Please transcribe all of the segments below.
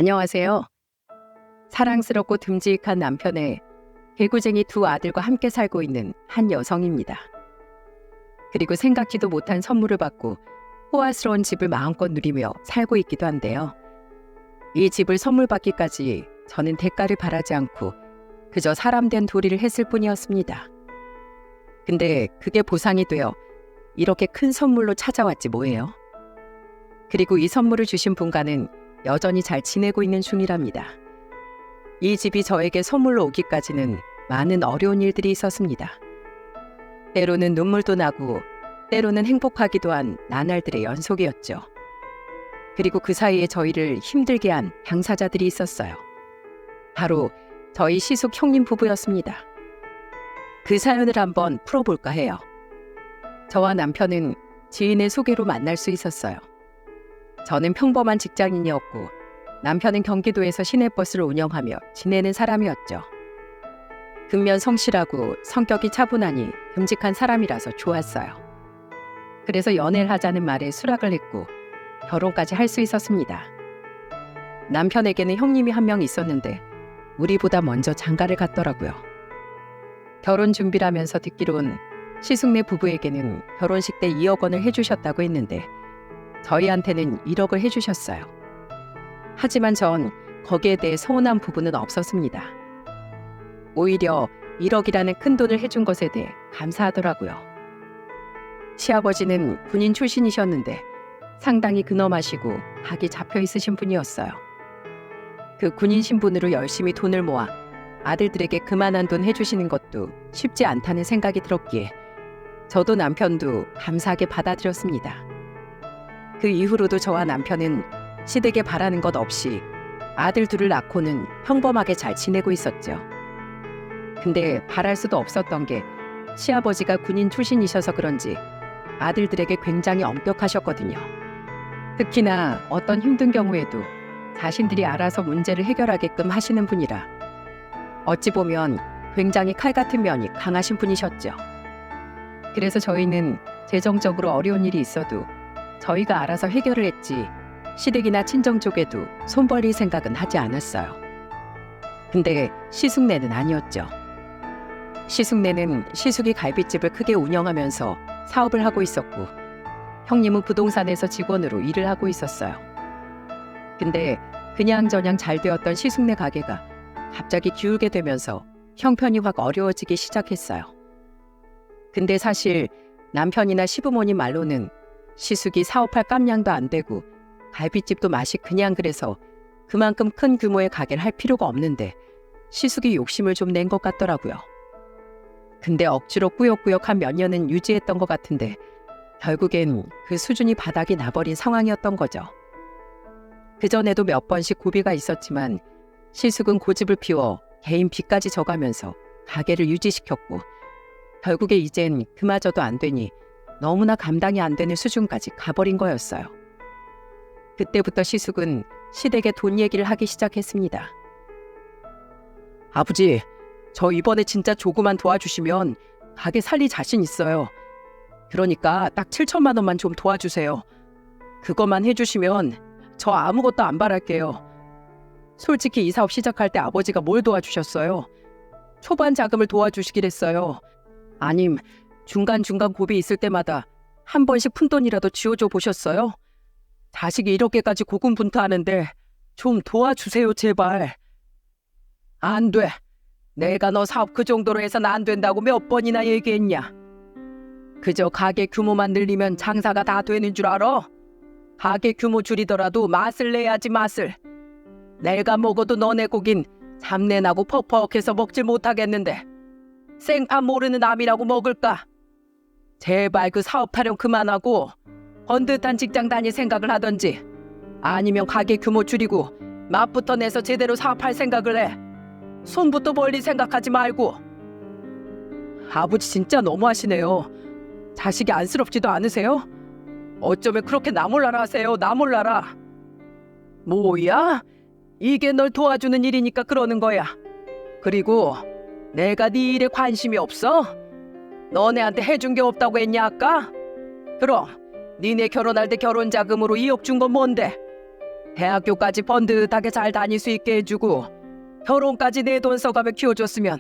안녕하세요. 사랑스럽고 듬직한 남편의 개구쟁이 두 아들과 함께 살고 있는 한 여성입니다. 그리고 생각지도 못한 선물을 받고 호화스러운 집을 마음껏 누리며 살고 있기도 한데요. 이 집을 선물 받기까지 저는 대가를 바라지 않고 그저 사람 된 도리를 했을 뿐이었습니다. 근데 그게 보상이 되어 이렇게 큰 선물로 찾아왔지 뭐예요. 그리고 이 선물을 주신 분과는 여전히 잘 지내고 있는 중이랍니다. 이 집이 저에게 선물로 오기까지는 많은 어려운 일들이 있었습니다. 때로는 눈물도 나고 때로는 행복하기도 한 나날들의 연속이었죠. 그리고 그 사이에 저희를 힘들게 한 당사자들이 있었어요. 바로 저희 시숙 형님 부부였습니다. 그 사연을 한번 풀어볼까 해요. 저와 남편은 지인의 소개로 만날 수 있었어요. 저는 평범한 직장인이었고 남편은 경기도에서 시내버스를 운영하며 지내는 사람이었죠. 근면 성실하고 성격이 차분하니 듬직한 사람이라서 좋았어요. 그래서 연애를 하자는 말에 수락을 했고 결혼까지 할 수 있었습니다. 남편에게는 형님이 한 명 있었는데 우리보다 먼저 장가를 갔더라고요. 결혼 준비를 하면서 듣기론 시숙네 부부에게는 결혼식 때 2억 원을 해주셨다고 했는데 저희한테는 1억을 해주셨어요. 하지만 전 거기에 대해 서운한 부분은 없었습니다. 오히려 1억이라는 큰 돈을 해준 것에 대해 감사하더라고요. 시아버지는 군인 출신이셨는데 상당히 근엄하시고 각이 잡혀 있으신 분이었어요. 그 군인 신분으로 열심히 돈을 모아 아들들에게 그만한 돈 해주시는 것도 쉽지 않다는 생각이 들었기에 저도 남편도 감사하게 받아들였습니다. 그 이후로도 저와 남편은 시댁에 바라는 것 없이 아들 둘을 낳고는 평범하게 잘 지내고 있었죠. 근데 바랄 수도 없었던 게 시아버지가 군인 출신이셔서 그런지 아들들에게 굉장히 엄격하셨거든요. 특히나 어떤 힘든 경우에도 자신들이 알아서 문제를 해결하게끔 하시는 분이라 어찌 보면 굉장히 칼 같은 면이 강하신 분이셨죠. 그래서 저희는 재정적으로 어려운 일이 있어도 저희가 알아서 해결을 했지 시댁이나 친정 쪽에도 손 벌릴 생각은 하지 않았어요. 근데 시숙네는 아니었죠. 시숙네는 시숙이 갈비집을 크게 운영하면서 사업을 하고 있었고 형님은 부동산에서 직원으로 일을 하고 있었어요. 근데 그냥저냥 잘 되었던 시숙네 가게가 갑자기 기울게 되면서 형편이 확 어려워지기 시작했어요. 근데 사실 남편이나 시부모님 말로는 시숙이 사업할 깜냥도 안 되고 갈비집도 맛이 그냥 그래서 그만큼 큰 규모의 가게를 할 필요가 없는데 시숙이 욕심을 좀 낸 것 같더라고요. 근데 억지로 꾸역꾸역 한 몇 년은 유지했던 것 같은데 결국엔 그 수준이 바닥이 나버린 상황이었던 거죠. 그전에도 몇 번씩 고비가 있었지만 시숙은 고집을 피워 개인 빚까지 져가면서 가게를 유지시켰고 결국에 이젠 그마저도 안 되니 너무나 감당이 안 되는 수준까지 가버린 거였어요. 그때부터 시숙은 시댁에 돈 얘기를 하기 시작했습니다. 아버지, 저 이번에 진짜 조금만 도와주시면 가게 살릴 자신 있어요. 그러니까 딱 7천만 원만 좀 도와주세요. 그것만 해주시면 저 아무것도 안 바랄게요. 솔직히 이 사업 시작할 때 아버지가 뭘 도와주셨어요? 초반 자금을 도와주시길 했어요. 아님 중간중간 고비 있을 때마다 한 번씩 푼돈이라도 쥐어줘 보셨어요? 자식이 이렇게까지 고군분투하는데 좀 도와주세요 제발. 안 돼. 내가 너 사업 그 정도로 해선 안 된다고 몇 번이나 얘기했냐. 그저 가게 규모만 늘리면 장사가 다 되는 줄 알아? 가게 규모 줄이더라도 맛을 내야지 맛을. 내가 먹어도 너네 고긴 잡내나고 퍽퍽해서 먹질 못하겠는데 생판 모르는 남이라고 먹을까? 제발 그 사업 타령 그만하고 번듯한 직장 다닐 생각을 하던지 아니면 가게 규모 줄이고 맛부터 내서 제대로 사업할 생각을 해. 손부터 벌릴 생각하지 말고. 아버지 진짜 너무하시네요. 자식이 안쓰럽지도 않으세요? 어쩌면 그렇게 나 몰라라 하세요. 나 몰라라. 뭐야? 이게 널 도와주는 일이니까 그러는 거야. 그리고 내가 네 일에 관심이 없어? 너네한테 해준 게 없다고 했냐 아까? 그럼 니네 결혼할 때 결혼자금으로 2억 준 건 뭔데? 대학교까지 번듯하게 잘 다닐 수 있게 해주고 결혼까지 내 돈 써가며 키워줬으면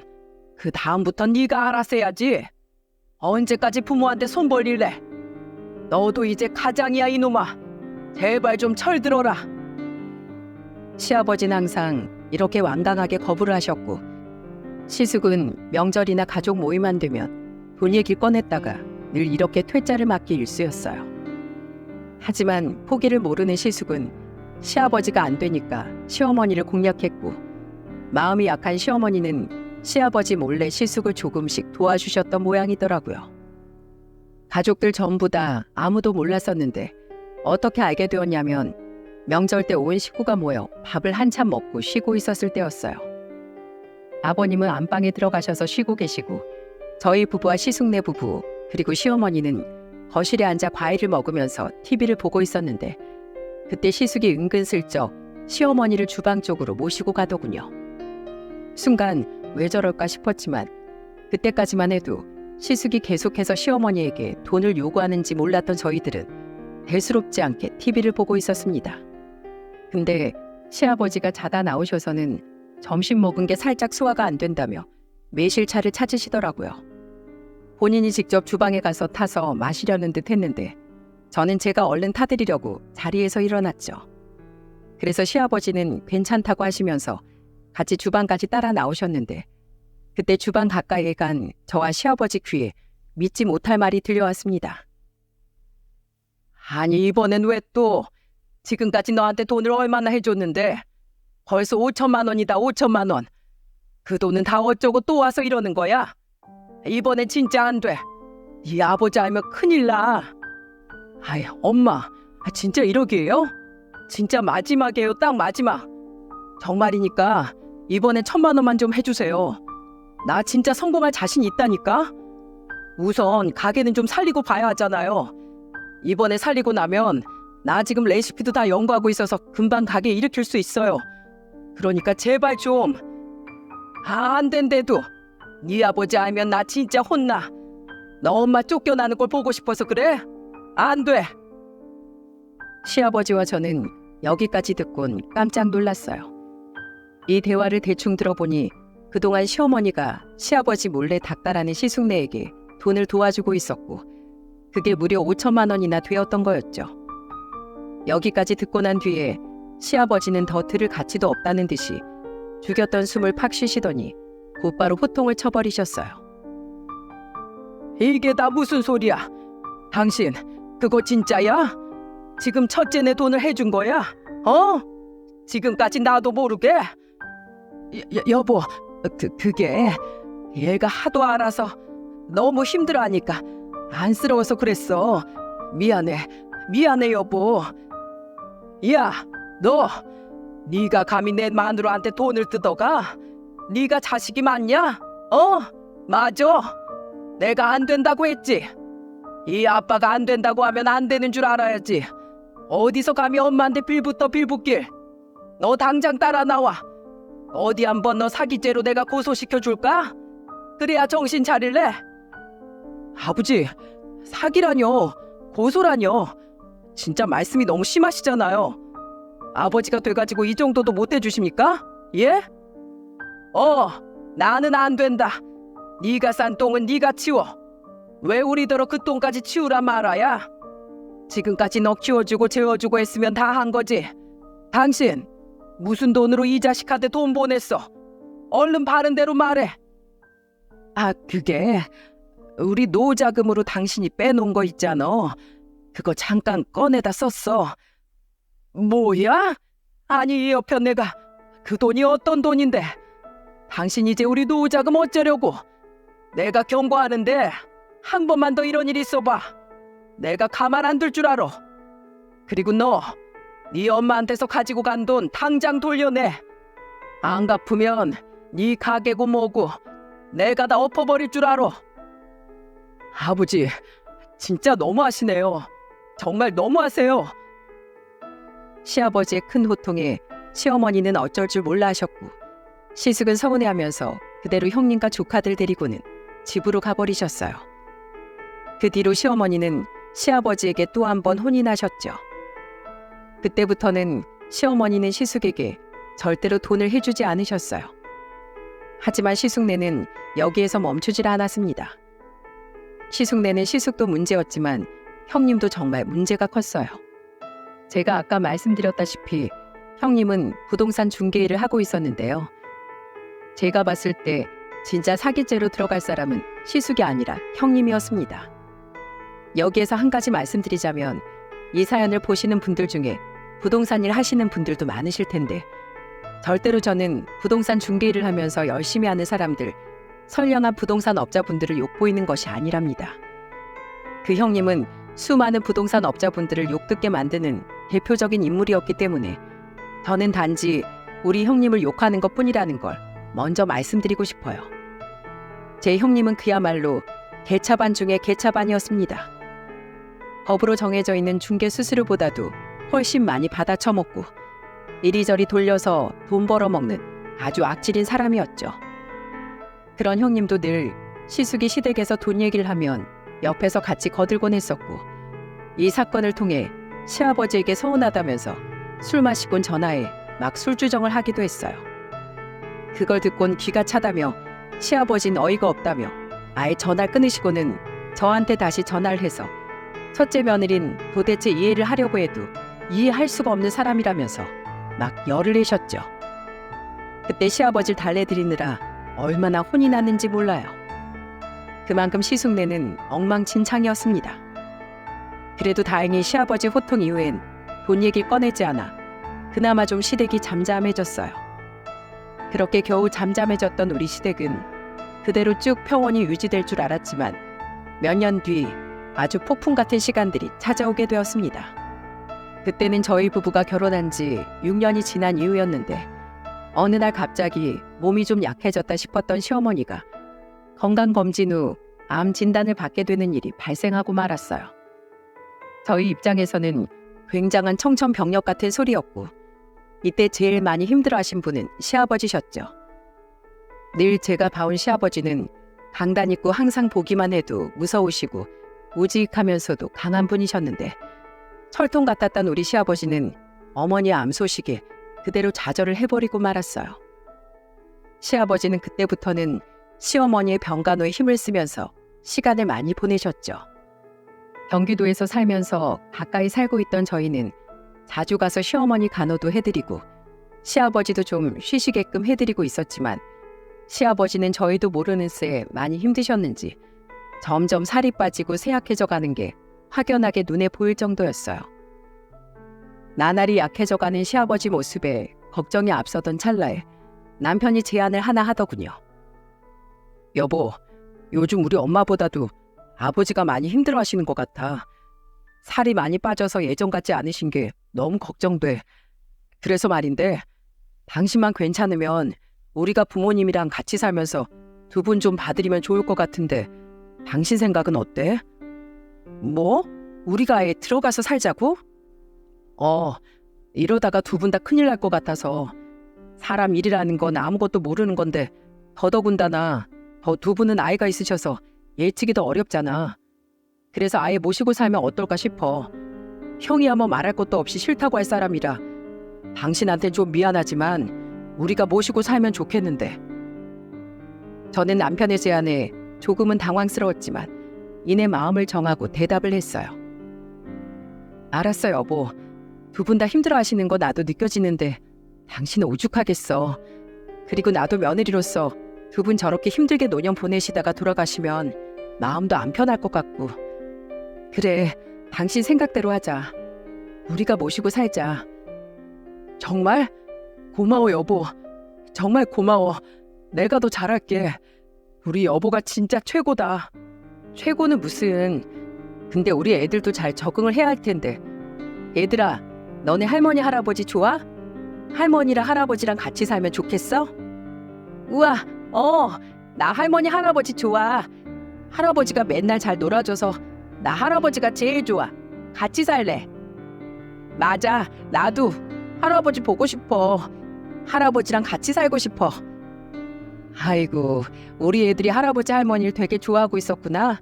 그 다음부턴 네가 알아서 해야지. 언제까지 부모한테 손 벌릴래? 너도 이제 가장이야 이놈아. 제발 좀 철들어라. 시아버지는 항상 이렇게 완강하게 거부를 하셨고 시숙은 명절이나 가족 모임만 되면 돈 얘기를 꺼냈다가 늘 이렇게 퇴짜를 맞기 일쑤였어요. 하지만 포기를 모르는 시숙은 시아버지가 안 되니까 시어머니를 공략했고 마음이 약한 시어머니는 시아버지 몰래 시숙을 조금씩 도와주셨던 모양이더라고요. 가족들 전부 다 아무도 몰랐었는데 어떻게 알게 되었냐면 명절 때 온 식구가 모여 밥을 한참 먹고 쉬고 있었을 때였어요. 아버님은 안방에 들어가셔서 쉬고 계시고 저희 부부와 시숙네 부부 그리고 시어머니는 거실에 앉아 과일을 먹으면서 TV를 보고 있었는데 그때 시숙이 은근슬쩍 시어머니를 주방 쪽으로 모시고 가더군요. 순간 왜 저럴까 싶었지만 그때까지만 해도 시숙이 계속해서 시어머니에게 돈을 요구하는지 몰랐던 저희들은 대수롭지 않게 TV를 보고 있었습니다. 근데 시아버지가 자다 나오셔서는 점심 먹은 게 살짝 소화가 안 된다며 매실차를 찾으시더라고요. 본인이 직접 주방에 가서 타서 마시려는 듯 했는데 저는 제가 얼른 타드리려고 자리에서 일어났죠. 그래서 시아버지는 괜찮다고 하시면서 같이 주방까지 따라 나오셨는데 그때 주방 가까이에 간 저와 시아버지 귀에 믿지 못할 말이 들려왔습니다. 아니 이번엔 왜 또 지금까지 너한테 돈을 얼마나 해줬는데 벌써 5천만 원이다 5천만 원. 그 돈은 다 어쩌고 또 와서 이러는 거야? 이번엔 진짜 안 돼. 네 아버지 알면 큰일 나. 아이 엄마 진짜 이러게요? 진짜 마지막이에요 딱 마지막. 정말이니까 이번엔 1,000만 원만 좀 해주세요. 나 진짜 성공할 자신 있다니까. 우선 가게는 좀 살리고 봐야 하잖아요. 이번에 살리고 나면 나 지금 레시피도 다 연구하고 있어서 금방 가게 일으킬 수 있어요. 그러니까 제발 좀. 안 된대도 네 아버지 알면 나 진짜 혼나. 너 엄마 쫓겨나는 걸 보고 싶어서 그래? 안 돼. 시아버지와 저는 여기까지 듣곤 깜짝 놀랐어요. 이 대화를 대충 들어보니 그동안 시어머니가 시아버지 몰래 닥달하는 시숙네에게 돈을 도와주고 있었고 그게 무려 5천만 원이나 되었던 거였죠. 여기까지 듣고 난 뒤에 시아버지는 더 들을 가치도 없다는 듯이 죽였던 숨을 팍 쉬시더니 곧바로 호통을 쳐버리셨어요. 이게 다 무슨 소리야? 당신 그거 진짜야? 지금 첫째네 돈을 해준 거야? 어? 지금까지 나도 모르게? 여보, 그게 얘가 하도 알아서 너무 힘들어하니까 안쓰러워서 그랬어. 미안해 여보. 야, 너 네가 감히 내 마누라한테 돈을 뜯어가? 네가 자식이 맞냐? 맞아. 내가 안 된다고 했지. 이 아빠가 안 된다고 하면 안 되는 줄 알아야지. 어디서 감히 엄마한테 빌붙길. 너 당장 따라 나와. 어디 한번 너 사기죄로 내가 고소시켜 줄까? 그래야 정신 차릴래? 아버지, 사기라뇨. 고소라뇨. 진짜 말씀이 너무 심하시잖아요. 아버지가 돼가지고 이 정도도 못 해주십니까? 예? 나는 안 된다. 네가 싼 똥은 네가 치워. 왜 우리더러 그 똥까지 치우라 말아야? 지금까지 너 키워주고 재워주고 했으면 다 한 거지. 당신 무슨 돈으로 이 자식한테 돈 보냈어? 얼른 바른 대로 말해. 그게 우리 노자금으로 당신이 빼놓은 거 있잖아. 그거 잠깐 꺼내다 썼어. 뭐야? 아니 이 옆에 내가 그 돈이 어떤 돈인데? 당신 이제 우리 노자금 어쩌려고? 내가 경고하는데 한 번만 더 이런 일 있어봐. 내가 가만 안 둘 줄 알아. 그리고 너, 네 엄마한테서 가지고 간 돈 당장 돌려내. 안 갚으면 네 가게고 뭐고 내가 다 엎어버릴 줄 알아. 아버지, 진짜 너무하시네요. 정말 너무하세요. 시아버지의 큰 호통에 시어머니는 어쩔 줄 몰라 하셨고 시숙은 서운해하면서 그대로 형님과 조카들 데리고는 집으로 가버리셨어요. 그 뒤로 시어머니는 시아버지에게 또 한 번 혼인하셨죠. 그때부터는 시어머니는 시숙에게 절대로 돈을 해주지 않으셨어요. 하지만 시숙네는 여기에서 멈추질 않았습니다. 시숙네는 시숙도 문제였지만 형님도 정말 문제가 컸어요. 제가 아까 말씀드렸다시피 형님은 부동산 중개 일을 하고 있었는데요. 제가 봤을 때 진짜 사기죄로 들어갈 사람은 시숙이 아니라 형님이었습니다. 여기에서 한 가지 말씀드리자면 이 사연을 보시는 분들 중에 부동산 일 하시는 분들도 많으실 텐데 절대로 저는 부동산 중개 일을 하면서 열심히 하는 사람들, 선량한 부동산 업자분들을 욕보이는 것이 아니랍니다. 그 형님은 수많은 부동산 업자분들을 욕듣게 만드는 대표적인 인물이었기 때문에 저는 단지 우리 형님을 욕하는 것뿐이라는 걸 먼저 말씀드리고 싶어요. 제 형님은 그야말로 개차반 중에 개차반이었습니다. 법으로 정해져 있는 중개 수수료보다도 훨씬 많이 받아 처먹고 이리저리 돌려서 돈 벌어먹는 아주 악질인 사람이었죠. 그런 형님도 늘 시숙이 시댁에서 돈 얘기를 하면 옆에서 같이 거들곤 했었고 이 사건을 통해 시아버지에게 서운하다면서 술 마시곤 전화해 막 술주정을 하기도 했어요. 그걸 듣곤 귀가 차다며 시아버지는 어이가 없다며 아예 전화를 끊으시고는 저한테 다시 전화를 해서 첫째 며느린 도대체 이해를 하려고 해도 이해할 수가 없는 사람이라면서 막 열을 내셨죠. 그때 시아버지를 달래드리느라 얼마나 혼이 났는지 몰라요. 그만큼 시숙네는 엉망진창이었습니다. 그래도 다행히 시아버지 호통 이후엔 돈 얘기를 꺼내지 않아 그나마 좀 시댁이 잠잠해졌어요. 그렇게 겨우 잠잠해졌던 우리 시댁은 그대로 쭉 평온이 유지될 줄 알았지만 몇 년 뒤 아주 폭풍 같은 시간들이 찾아오게 되었습니다. 그때는 저희 부부가 결혼한 지 6년이 지난 이후였는데 어느 날 갑자기 몸이 좀 약해졌다 싶었던 시어머니가 건강검진 후 암 진단을 받게 되는 일이 발생하고 말았어요. 저희 입장에서는 굉장한 청천벽력 같은 소리였고 이때 제일 많이 힘들어하신 분은 시아버지셨죠. 늘 제가 봐온 시아버지는 강단 있고 항상 보기만 해도 무서우시고 우직하면서도 강한 분이셨는데 철통 같았던 우리 시아버지는 어머니의 암 소식에 그대로 좌절을 해버리고 말았어요. 시아버지는 그때부터는 시어머니의 병간호에 힘을 쓰면서 시간을 많이 보내셨죠. 경기도에서 살면서 가까이 살고 있던 저희는 자주 가서 시어머니 간호도 해드리고 시아버지도 좀 쉬시게끔 해드리고 있었지만 시아버지는 저희도 모르는 새에 많이 힘드셨는지 점점 살이 빠지고 쇠약해져 가는 게 확연하게 눈에 보일 정도였어요. 나날이 약해져 가는 시아버지 모습에 걱정이 앞서던 찰나에 남편이 제안을 하나 하더군요. 여보, 요즘 우리 엄마보다도 아버지가 많이 힘들어하시는 것 같아. 살이 많이 빠져서 예전 같지 않으신 게 너무 걱정돼. 그래서 말인데 당신만 괜찮으면 우리가 부모님이랑 같이 살면서 두 분 좀 봐드리면 좋을 것 같은데 당신 생각은 어때? 뭐? 우리가 아예 들어가서 살자고? 이러다가 두 분 다 큰일 날 것 같아서. 사람 일이라는 건 아무것도 모르는 건데 더더군다나 두 분은 아이가 있으셔서 예측이 더 어렵잖아. 그래서 아예 모시고 살면 어떨까 싶어. 형이야 뭐 말할 것도 없이 싫다고 할 사람이라 당신한텐 좀 미안하지만 우리가 모시고 살면 좋겠는데. 저는 남편의 제안에 조금은 당황스러웠지만 이내 마음을 정하고 대답을 했어요. 알았어 여보. 두 분 다 힘들어하시는 거 나도 느껴지는데 당신은 오죽하겠어. 그리고 나도 며느리로서 두 분 저렇게 힘들게 노년 보내시다가 돌아가시면 마음도 안 편할 것 같고. 그래, 당신 생각대로 하자. 우리가 모시고 살자. 정말? 고마워 여보. 정말 고마워. 내가 더 잘할게. 우리 여보가 진짜 최고다. 최고는 무슨. 근데 우리 애들도 잘 적응을 해야 할 텐데. 얘들아, 너네 할머니 할아버지 좋아? 할머니랑 할아버지랑 같이 살면 좋겠어? 우와, 나 할머니 할아버지 좋아. 할아버지가 맨날 잘 놀아줘서 나 할아버지가 제일 좋아. 같이 살래. 맞아, 나도 할아버지 보고 싶어. 할아버지랑 같이 살고 싶어. 아이고, 우리 애들이 할아버지 할머니를 되게 좋아하고 있었구나.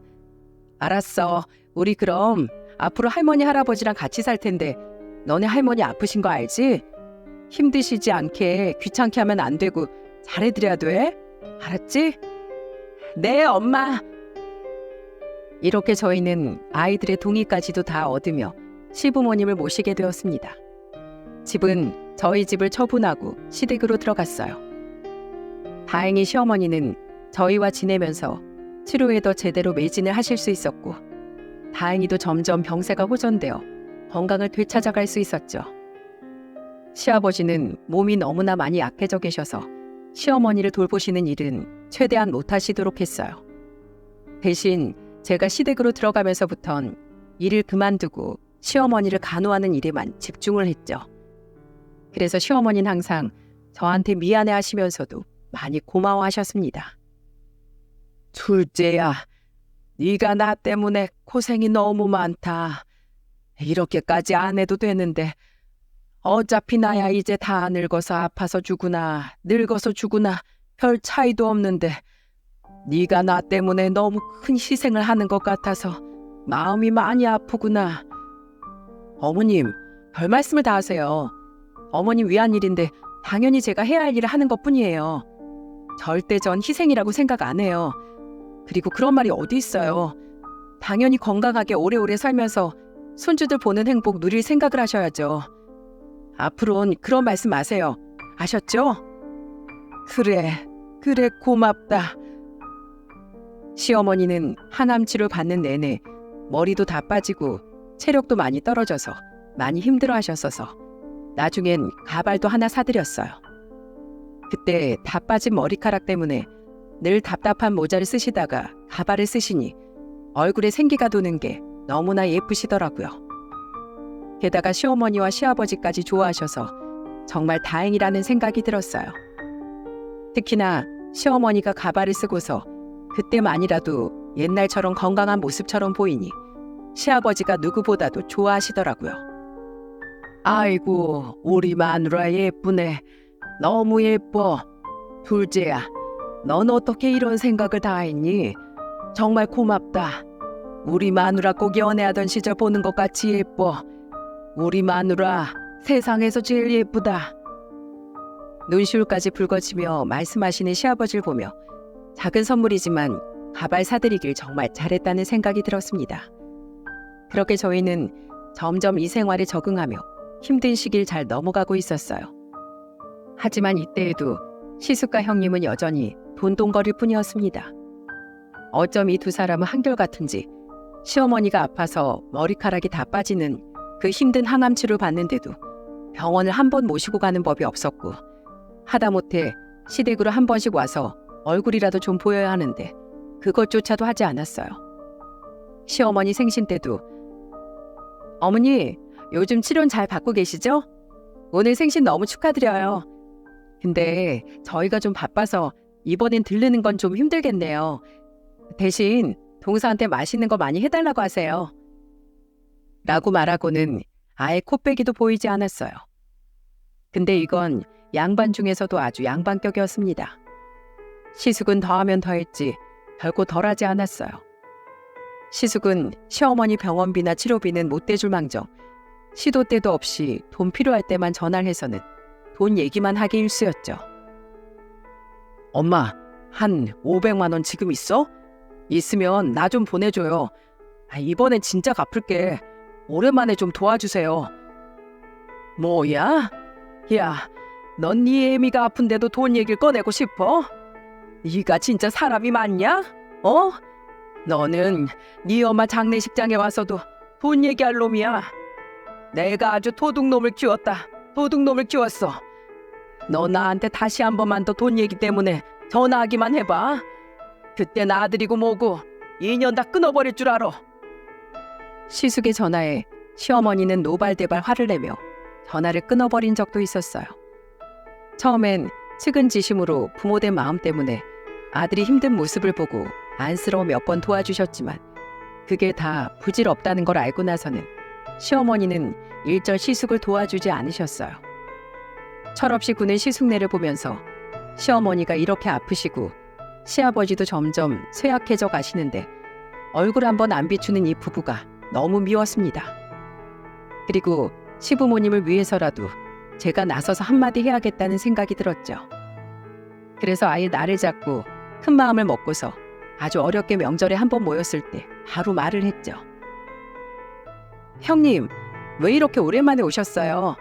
알았어. 우리 그럼 앞으로 할머니 할아버지랑 같이 살 텐데 너네 할머니 아프신 거 알지? 힘드시지 않게 귀찮게 하면 안 되고 잘해드려야 돼. 알았지? 네, 엄마. 이렇게 저희는 아이들의 동의까지도 다 얻으며 시부모님을 모시게 되었습니다. 집은 저희 집을 처분하고 시댁으로 들어갔어요. 다행히 시어머니는 저희와 지내면서 치료에도 제대로 매진을 하실 수 있었고, 다행히도 점점 병세가 호전되어 건강을 되찾아갈 수 있었죠. 시아버지는 몸이 너무나 많이 약해져 계셔서 시어머니를 돌보시는 일은 최대한 못하시도록 했어요. 대신 제가 시댁으로 들어가면서부턴 일을 그만두고 시어머니를 간호하는 일에만 집중을 했죠. 그래서 시어머니는 항상 저한테 미안해 하시면서도 많이 고마워하셨습니다. 둘째야, 네가 나 때문에 고생이 너무 많다. 이렇게까지 안 해도 되는데 어차피 나야 이제 다 늙어서 아파서 죽으나 늙어서 죽으나 별 차이도 없는데 네가 나 때문에 너무 큰 희생을 하는 것 같아서 마음이 많이 아프구나. 어머님, 별 말씀을 다 하세요. 어머님 위한 일인데 당연히 제가 해야 할 일을 하는 것뿐이에요. 절대 전 희생이라고 생각 안 해요. 그리고 그런 말이 어디 있어요. 당연히 건강하게 오래오래 살면서 손주들 보는 행복 누릴 생각을 하셔야죠. 앞으로는 그런 말씀 마세요. 아셨죠? 그래 고맙다. 시어머니는 항암 치료 받는 내내 머리도 다 빠지고 체력도 많이 떨어져서 많이 힘들어 하셨어서 나중엔 가발도 하나 사드렸어요. 그때 다 빠진 머리카락 때문에 늘 답답한 모자를 쓰시다가 가발을 쓰시니 얼굴에 생기가 도는 게 너무나 예쁘시더라고요. 게다가 시어머니와 시아버지까지 좋아하셔서 정말 다행이라는 생각이 들었어요. 특히나 시어머니가 가발을 쓰고서 그때만이라도 옛날처럼 건강한 모습처럼 보이니 시아버지가 누구보다도 좋아하시더라고요. 아이고, 우리 마누라 예쁘네. 너무 예뻐. 둘째야, 넌 어떻게 이런 생각을 다 했니? 정말 고맙다. 우리 마누라 꼭 연애하던 시절 보는 것 같이 예뻐. 우리 마누라 세상에서 제일 예쁘다. 눈시울까지 붉어지며 말씀하시는 시아버지를 보며 작은 선물이지만 가발 사드리길 정말 잘했다는 생각이 들었습니다. 그렇게 저희는 점점 이 생활에 적응하며 힘든 시기를 잘 넘어가고 있었어요. 하지만 이때에도 시숙과 형님은 여전히 돈돈거릴 뿐이었습니다. 어쩜 이 두 사람은 한결같은지 시어머니가 아파서 머리카락이 다 빠지는 그 힘든 항암 치료를 받는데도 병원을 한 번 모시고 가는 법이 없었고, 하다못해 시댁으로 한 번씩 와서 얼굴이라도 좀 보여야 하는데 그것조차도 하지 않았어요. 시어머니 생신 때도 어머니, 요즘 치료는 잘 받고 계시죠? 오늘 생신 너무 축하드려요. 근데 저희가 좀 바빠서 이번엔 들르는 건 좀 힘들겠네요. 대신 동서한테 맛있는 거 많이 해달라고 하세요. 라고 말하고는 아예 코빼기도 보이지 않았어요. 근데 이건 양반 중에서도 아주 양반격이었습니다. 시숙은 더하면 더했지 결코 덜하지 않았어요. 시숙은 시어머니 병원비나 치료비는 못 대줄 망정 시도 때도 없이 돈 필요할 때만 전화를 해서는 돈 얘기만 하기 일쑤였죠. 엄마, 한 500만 원 지금 있어? 있으면 나 좀 보내줘요. 이번엔 진짜 갚을게. 오랜만에 좀 도와주세요. 뭐야? 야, 넌 네 애미가 아픈데도 돈 얘기를 꺼내고 싶어? 네가 진짜 사람이 맞냐? 어? 너는 네 엄마 장례식장에 와서도 돈 얘기할 놈이야. 내가 아주 도둑놈을 키웠다. 도둑놈을 키웠어. 너 나한테 다시 한 번만 더 돈 얘기 때문에 전화하기만 해봐. 그땐 아들이고 뭐고 2년 다 끊어버릴 줄 알아. 시숙의 전화에 시어머니는 노발대발 화를 내며 전화를 끊어버린 적도 있었어요. 처음엔 측은지심으로 부모된 마음 때문에 아들이 힘든 모습을 보고 안쓰러워 몇 번 도와주셨지만 그게 다 부질없다는 걸 알고 나서는 시어머니는 일절 시숙을 도와주지 않으셨어요. 철없이 구는 시숙네를 보면서 시어머니가 이렇게 아프시고 시아버지도 점점 쇠약해져 가시는데 얼굴 한번 안 비추는 이 부부가 너무 미웠습니다. 그리고 시부모님을 위해서라도 제가 나서서 한마디 해야겠다는 생각이 들었죠. 그래서 아예 나를 잡고 큰 마음을 먹고서 아주 어렵게 명절에 한번 모였을 때 바로 말을 했죠. 형님, 왜 이렇게 오랜만에 오셨어요?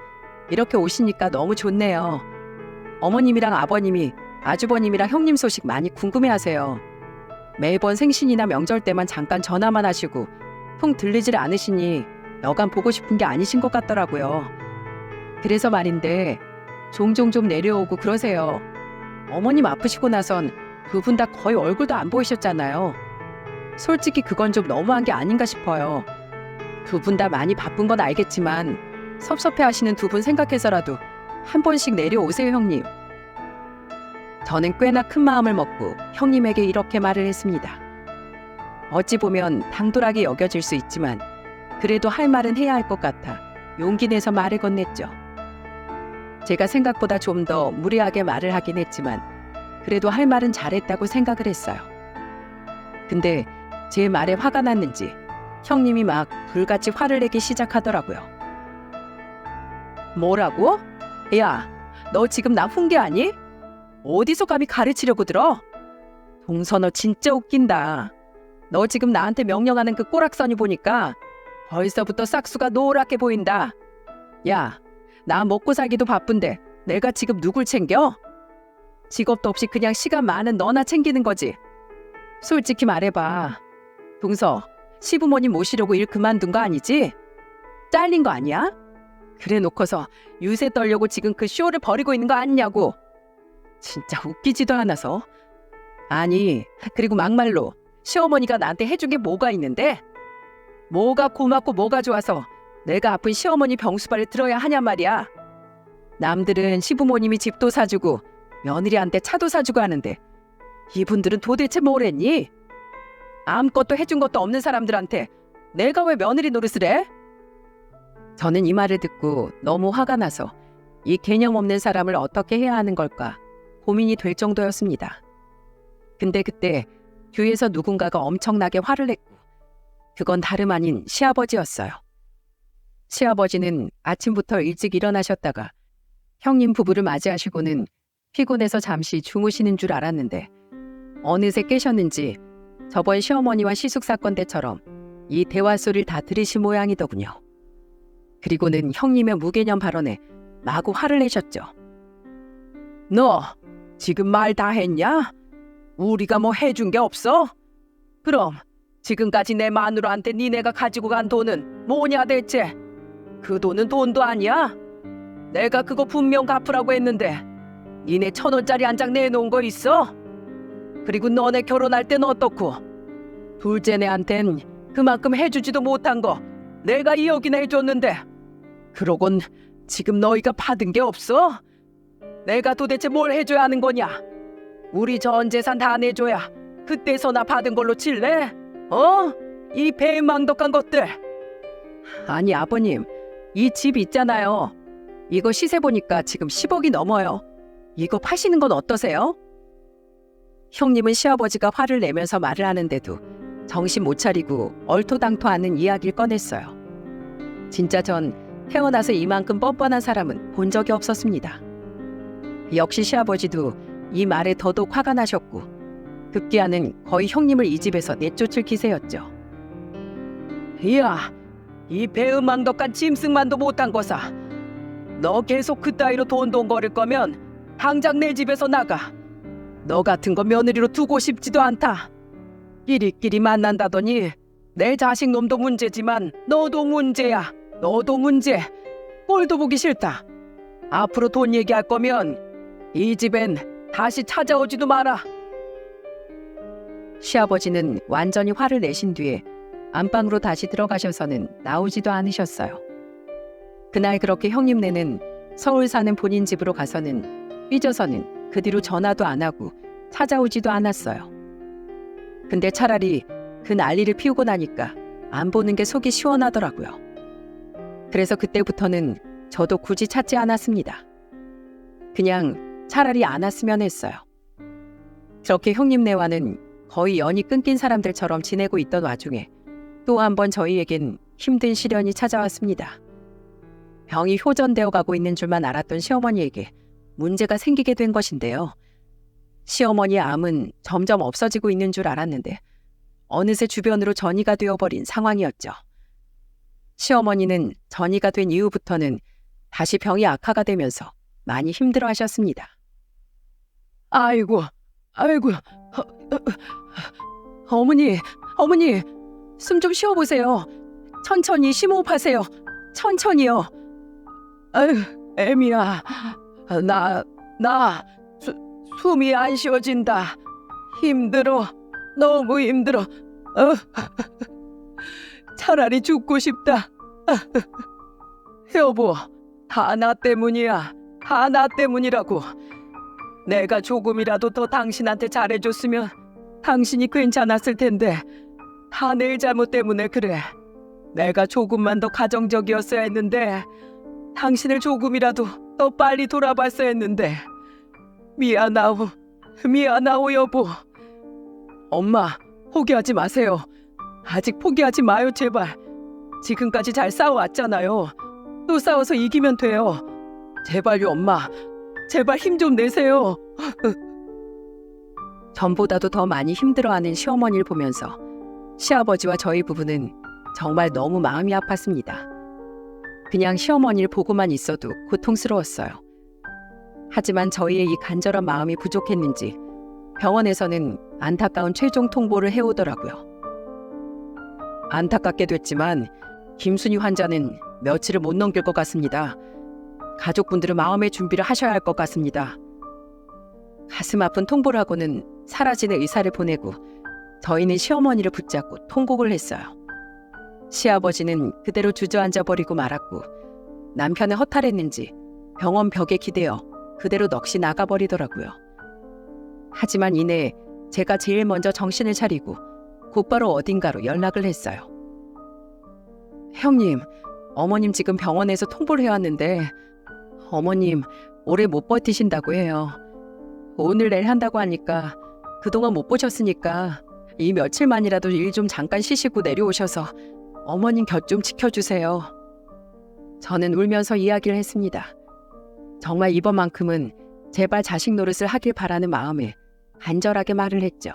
이렇게 오시니까 너무 좋네요. 어머님이랑 아버님이 아주버님이랑 형님 소식 많이 궁금해하세요. 매번 생신이나 명절 때만 잠깐 전화만 하시고 통 들리질 않으시니 여간 보고 싶은 게 아니신 것 같더라고요. 그래서 말인데 종종 좀 내려오고 그러세요. 어머님 아프시고 나선 두 분 다 거의 얼굴도 안 보이셨잖아요. 솔직히 그건 좀 너무한 게 아닌가 싶어요. 두 분 다 많이 바쁜 건 알겠지만 섭섭해하시는 두 분 생각해서라도 한 번씩 내려오세요, 형님. 저는 꽤나 큰 마음을 먹고 형님에게 이렇게 말을 했습니다. 어찌 보면 당돌하게 여겨질 수 있지만 그래도 할 말은 해야 할 것 같아 용기 내서 말을 건넸죠. 제가 생각보다 좀 더 무리하게 말을 하긴 했지만 그래도 할 말은 잘했다고 생각을 했어요. 근데 제 말에 화가 났는지 형님이 막 불같이 화를 내기 시작하더라고요. 뭐라고? 야, 너 지금 나 훈계하니? 어디서 감히 가르치려고 들어? 동서 너 진짜 웃긴다. 너 지금 나한테 명령하는 그 꼬락서니 보니까 벌써부터 싹수가 노랗게 보인다. 야, 나 먹고 살기도 바쁜데 내가 지금 누굴 챙겨? 직업도 없이 그냥 시간 많은 너나 챙기는 거지. 솔직히 말해봐. 동서, 시부모님 모시려고 일 그만둔 거 아니지? 잘린 거 아니야? 그래 놓고서 유세 떨려고 지금 그 쇼를 벌이고 있는 거 아니냐고. 진짜 웃기지도 않아서. 아니, 그리고 막말로 시어머니가 나한테 해준 게 뭐가 있는데? 뭐가 고맙고 뭐가 좋아서 내가 아픈 시어머니 병수발을 들어야 하냐 말이야. 남들은 시부모님이 집도 사주고 며느리한테 차도 사주고 하는데 이분들은 도대체 뭘 했니? 아무것도 해준 것도 없는 사람들한테 내가 왜 며느리 노릇을 해? 저는 이 말을 듣고 너무 화가 나서 이 개념 없는 사람을 어떻게 해야 하는 걸까 고민이 될 정도였습니다. 근데 그때 뒤에서 누군가가 엄청나게 화를 냈고 그건 다름 아닌 시아버지였어요. 시아버지는 아침부터 일찍 일어나셨다가 형님 부부를 맞이하시고는 피곤해서 잠시 주무시는 줄 알았는데 어느새 깨셨는지 저번 시어머니와 시숙사건 때처럼 이 대화 소리를 다 들으신 모양이더군요. 그리고는 형님의 무개념 발언에 마구 화를 내셨죠. 너 지금 말 다 했냐? 우리가 뭐 해준 게 없어? 그럼 지금까지 내 마누라한테 니네가 가지고 간 돈은 뭐냐 대체? 그 돈은 돈도 아니야? 내가 그거 분명 갚으라고 했는데 니네 1,000원짜리 한 장 내놓은 거 있어? 그리고 너네 결혼할 땐 어떻고? 둘째네한텐 그만큼 해주지도 못한 거 내가 2억이나 해줬는데 그러곤 지금 너희가 받은 게 없어? 내가 도대체 뭘 해줘야 하는 거냐? 우리 전 재산 다 내줘야 그때서나 받은 걸로 칠래? 어? 이 배망덕한 것들. 아니 아버님, 이 집 있잖아요. 이거 시세 보니까 지금 10억이 넘어요. 이거 파시는 건 어떠세요? 형님은 시아버지가 화를 내면서 말을 하는데도 정신 못 차리고 얼토당토하는 이야기를 꺼냈어요. 진짜 전 태어나서 이만큼 뻔뻔한 사람은 본 적이 없었습니다. 역시 시아버지도 이 말에 더더욱 화가 나셨고 급기야는 거의 형님을 이 집에서 내쫓을 기세였죠. 이야, 이 배은망덕한 짐승만도 못한 거사. 너 계속 그따위로 돈돈거릴 거면 당장 내 집에서 나가. 너 같은 거 며느리로 두고 싶지도 않다. 끼리끼리 만난다더니 내 자식 놈도 문제지만 너도 문제야. 너도 문제. 꼴도 보기 싫다. 앞으로 돈 얘기할 거면 이 집엔 다시 찾아오지도 마라. 시아버지는 완전히 화를 내신 뒤에 안방으로 다시 들어가셔서는 나오지도 않으셨어요. 그날 그렇게 형님네는 서울 사는 본인 집으로 가서는 삐져서는 그 뒤로 전화도 안 하고 찾아오지도 않았어요. 근데 차라리 그 난리를 피우고 나니까 안 보는 게 속이 시원하더라고요. 그래서 그때부터는 저도 굳이 찾지 않았습니다. 그냥 차라리 안 왔으면 했어요. 그렇게 형님네와는 거의 연이 끊긴 사람들처럼 지내고 있던 와중에 또 한 번 저희에겐 힘든 시련이 찾아왔습니다. 병이 호전되어 가고 있는 줄만 알았던 시어머니에게 문제가 생기게 된 것인데요. 시어머니의 암은 점점 없어지고 있는 줄 알았는데 어느새 주변으로 전이가 되어버린 상황이었죠. 시어머니는 전이가 된 이후부터는 다시 병이 악화가 되면서 많이 힘들어하셨습니다. 아이고, 어머니, 숨 좀 쉬어보세요. 천천히 심호흡하세요. 천천히요. 아유, 애미야, 숨이 안 쉬어진다. 힘들어, 너무 힘들어. 차라리 죽고 싶다. 여보, 다 나 때문이야. 다 나 때문이라고. 내가 조금이라도 더 당신한테 잘해줬으면 당신이 괜찮았을 텐데 다 내 잘못 때문에 그래. 내가 조금만 더 가정적이었어야 했는데 당신을 조금이라도 더 빨리 돌아봤어야 했는데 미안하오 여보. 엄마, 포기하지 마세요. 아직 포기하지 마요 제발. 지금까지 잘 싸워왔잖아요. 또 싸워서 이기면 돼요. 제발요 엄마. 제발 힘 좀 내세요. 전보다도 더 많이 힘들어하는 시어머니를 보면서 시아버지와 저희 부부는 정말 너무 마음이 아팠습니다. 그냥 시어머니를 보고만 있어도 고통스러웠어요. 하지만 저희의 이 간절한 마음이 부족했는지 병원에서는 안타까운 최종 통보를 해오더라고요. 안타깝게 됐지만 김순희 환자는 며칠을 못 넘길 것 같습니다. 가족분들은 마음의 준비를 하셔야 할 것 같습니다. 가슴 아픈 통보를 하고는 사라지는 의사를 보내고 저희는 시어머니를 붙잡고 통곡을 했어요. 시아버지는 그대로 주저앉아 버리고 말았고 남편은 허탈했는지 병원 벽에 기대어 그대로 넋이 나가버리더라고요. 하지만 이내 제가 제일 먼저 정신을 차리고 곧바로 어딘가로 연락을 했어요. 형님, 어머님 지금 병원에서 통보를 해왔는데 어머님 오래 못 버티신다고 해요. 오늘 내일 한다고 하니까 그동안 못 보셨으니까 이 며칠만이라도 일 좀 잠깐 쉬시고 내려오셔서 어머님 곁 좀 지켜주세요. 저는 울면서 이야기를 했습니다. 정말 이번만큼은 제발 자식 노릇을 하길 바라는 마음에 간절하게 말을 했죠.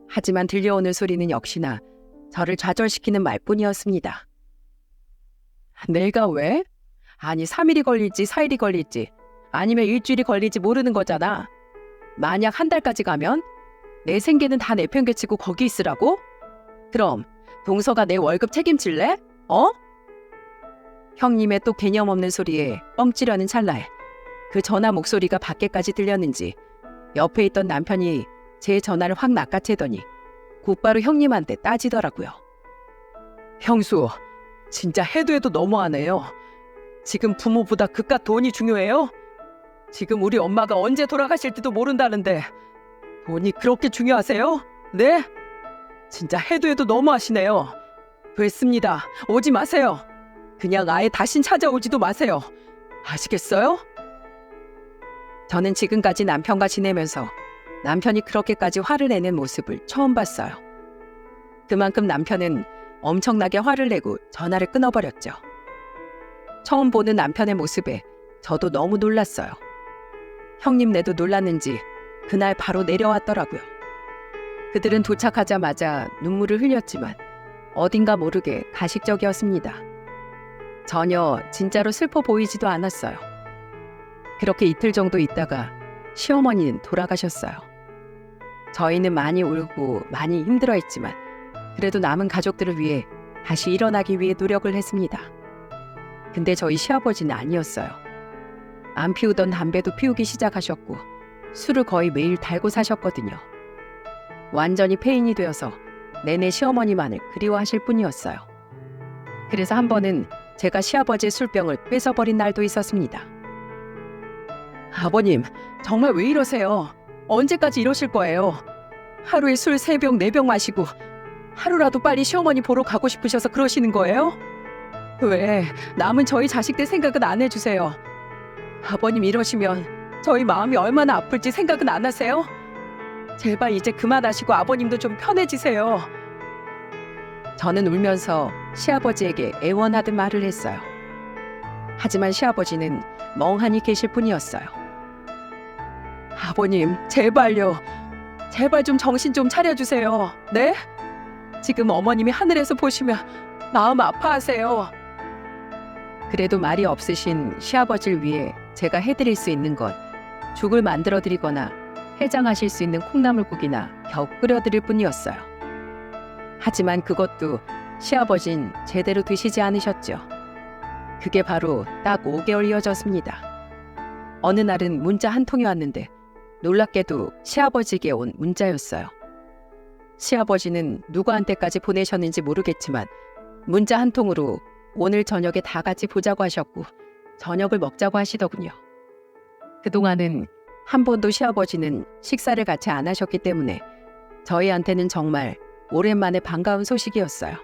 하지만 들려오는 소리는 역시나 저를 좌절시키는 말뿐이었습니다. 내가 왜? 아니 3일이 걸릴지 4일이 걸릴지 아니면 일주일이 걸릴지 모르는 거잖아. 만약 한 달까지 가면 내 생계는 다 내팽개치고 거기 있으라고? 그럼 동서가 내 월급 책임질래? 형님의 또 개념 없는 소리에 뻥찌려는 찰나에 그 전화 목소리가 밖에까지 들렸는지 옆에 있던 남편이 제 전화를 확 낚아채더니 곧바로 형님한테 따지더라고요. 형수, 진짜 해도 해도 너무하네요. 지금 부모보다 그깟 돈이 중요해요? 지금 우리 엄마가 언제 돌아가실지도 모른다는데 돈이 그렇게 중요하세요? 네? 진짜 해도 해도 너무하시네요. 됐습니다. 오지 마세요. 그냥 아예 다신 찾아오지도 마세요. 아시겠어요? 저는 지금까지 남편과 지내면서 남편이 그렇게까지 화를 내는 모습을 처음 봤어요. 그만큼 남편은 엄청나게 화를 내고 전화를 끊어버렸죠. 처음 보는 남편의 모습에 저도 너무 놀랐어요. 형님네도 놀랐는지 그날 바로 내려왔더라고요. 그들은 도착하자마자 눈물을 흘렸지만 어딘가 모르게 가식적이었습니다. 전혀 진짜로 슬퍼 보이지도 않았어요. 그렇게 이틀 정도 있다가 시어머니는 돌아가셨어요. 저희는 많이 울고 많이 힘들어했지만 그래도 남은 가족들을 위해 다시 일어나기 위해 노력을 했습니다. 근데 저희 시아버지는 아니었어요. 안 피우던 담배도 피우기 시작하셨고 술을 거의 매일 달고 사셨거든요. 완전히 폐인이 되어서 내내 시어머니만을 그리워하실 뿐이었어요. 그래서 한 번은 제가 시아버지의 술병을 뺏어버린 날도 있었습니다. 아버님, 정말 왜 이러세요? 언제까지 이러실 거예요? 하루에 술 3병, 4병 마시고 하루라도 빨리 시어머니 보러 가고 싶으셔서 그러시는 거예요? 왜 남은 저희 자식들 생각은 안 해주세요? 아버님 이러시면 저희 마음이 얼마나 아플지 생각은 안 하세요? 제발 이제 그만하시고 아버님도 좀 편해지세요. 저는 울면서 시아버지에게 애원하듯 말을 했어요. 하지만 시아버지는 멍하니 계실 뿐이었어요. 아버님, 제발요. 제발 좀 정신 좀 차려주세요. 네? 지금 어머님이 하늘에서 보시면 마음 아파하세요. 그래도 말이 없으신 시아버지를 위해 제가 해드릴 수 있는 건 죽을 만들어드리거나 해장하실 수 있는 콩나물국이나 겨우 끓여드릴 뿐이었어요. 하지만 그것도 시아버진 제대로 드시지 않으셨죠. 그게 바로 딱 5개월 이어졌습니다. 어느 날은 문자 한 통이 왔는데 놀랍게도 시아버지에게 온 문자였어요. 시아버지는 누구한테까지 보내셨는지 모르겠지만 문자 한 통으로 오늘 저녁에 다 같이 보자고 하셨고 저녁을 먹자고 하시더군요. 그동안은 한 번도 시아버지는 식사를 같이 안 하셨기 때문에 저희한테는 정말 오랜만에 반가운 소식이었어요.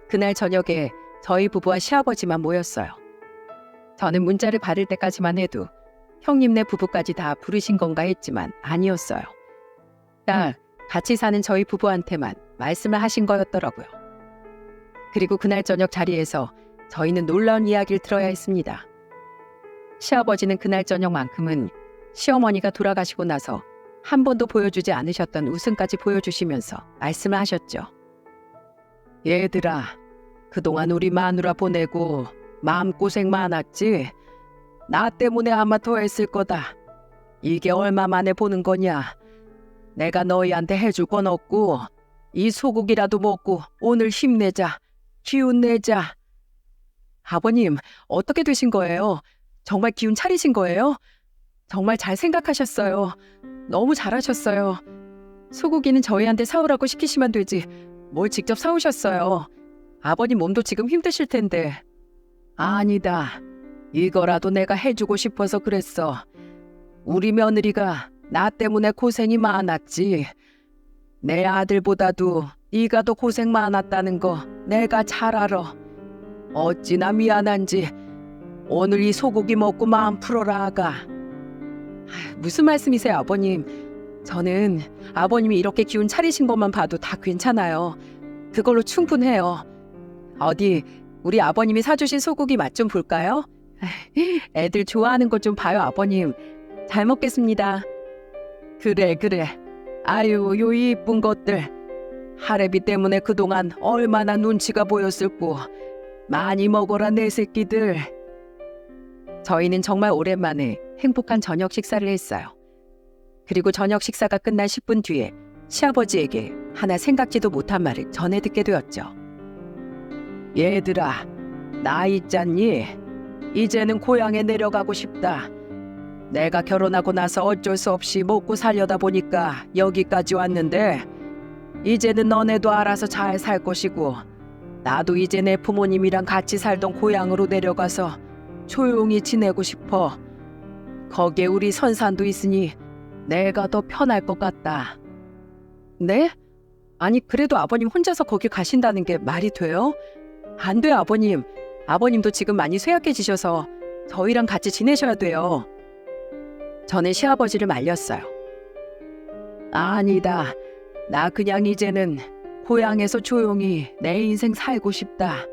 그날 저녁에 저희 부부와 시아버지만 모였어요. 저는 문자를 받을 때까지만 해도 형님네 부부까지 다 부르신 건가 했지만 아니었어요. 딱 같이 사는 저희 부부한테만 말씀을 하신 거였더라고요. 그리고 그날 저녁 자리에서 저희는 놀라운 이야기를 들어야 했습니다. 시아버지는 그날 저녁만큼은 시어머니가 돌아가시고 나서 한 번도 보여주지 않으셨던 웃음까지 보여주시면서 말씀을 하셨죠. 얘들아, 그동안 우리 마누라 보내고 마음고생 많았지? 나 때문에 아마 더 했을 거다. 이게 얼마 만에 보는 거냐? 내가 너희한테 해줄 건 없고 이 소고기라도 먹고 오늘 힘내자. 기운 내자. 아버님, 어떻게 되신 거예요? 정말 기운 차리신 거예요? 정말 잘 생각하셨어요. 너무 잘하셨어요. 소고기는 저희한테 사오라고 시키시면 되지 뭘 직접 사오셨어요. 아버님 몸도 지금 힘드실 텐데. 아니다. 이거라도 내가 해주고 싶어서 그랬어. 우리 며느리가 나 때문에 고생이 많았지. 내 아들보다도 네가 더 고생 많았다는 거 내가 잘 알아. 어찌나 미안한지 오늘 이 소고기 먹고 마음 풀어라 아가. 무슨 말씀이세요 아버님. 저는 아버님이 이렇게 기운 차리신 것만 봐도 다 괜찮아요. 그걸로 충분해요. 어디 우리 아버님이 사주신 소고기 맛 좀 볼까요? 애들 좋아하는 것 좀 봐요 아버님. 잘 먹겠습니다. 그래. 아유 요 이쁜 것들. 할애비 때문에 그동안 얼마나 눈치가 보였을꼬. 많이 먹어라 내 새끼들. 저희는 정말 오랜만에 행복한 저녁 식사를 했어요. 그리고 저녁 식사가 끝난 10분 뒤에 시아버지에게 하나 생각지도 못한 말을 전해 듣게 되었죠. 얘들아, 나 있잖니? 이제는 고향에 내려가고 싶다. 내가 결혼하고 나서 어쩔 수 없이 먹고 살려다 보니까 여기까지 왔는데 이제는 너네도 알아서 잘 살 것이고 나도 이제 내 부모님이랑 같이 살던 고향으로 내려가서 조용히 지내고 싶어. 거기에 우리 선산도 있으니 내가 더 편할 것 같다. 네? 아니 그래도 아버님 혼자서 거기 가신다는 게 말이 돼요? 안 돼요 아버님. 아버님도 지금 많이 쇠약해지셔서 저희랑 같이 지내셔야 돼요. 저는 시아버지를 말렸어요. 아니다. 나 그냥 이제는 고향에서 조용히 내 인생 살고 싶다.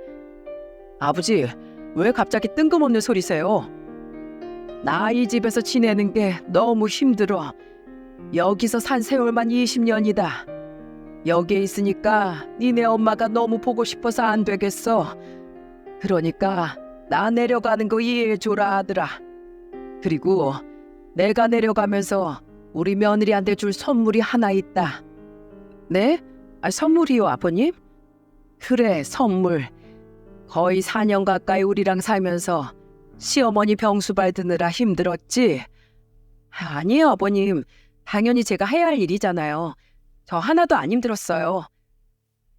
아버지, 왜 갑자기 뜬금없는 소리세요? 나 이 집에서 지내는 게 너무 힘들어. 여기서 산 세월만 20년이다. 여기에 있으니까 니네 엄마가 너무 보고 싶어서 안 되겠어. 그러니까 나 내려가는 거 이해해줘라 아들아. 그리고 내가 내려가면서 우리 며느리한테 줄 선물이 하나 있다. 네? 선물이요 아버님? 그래 선물. 거의 4년 가까이 우리랑 살면서 시어머니 병수 밟드느라 힘들었지? 아니에요 아버님. 당연히 제가 해야 할 일이잖아요. 저 하나도 안 힘들었어요.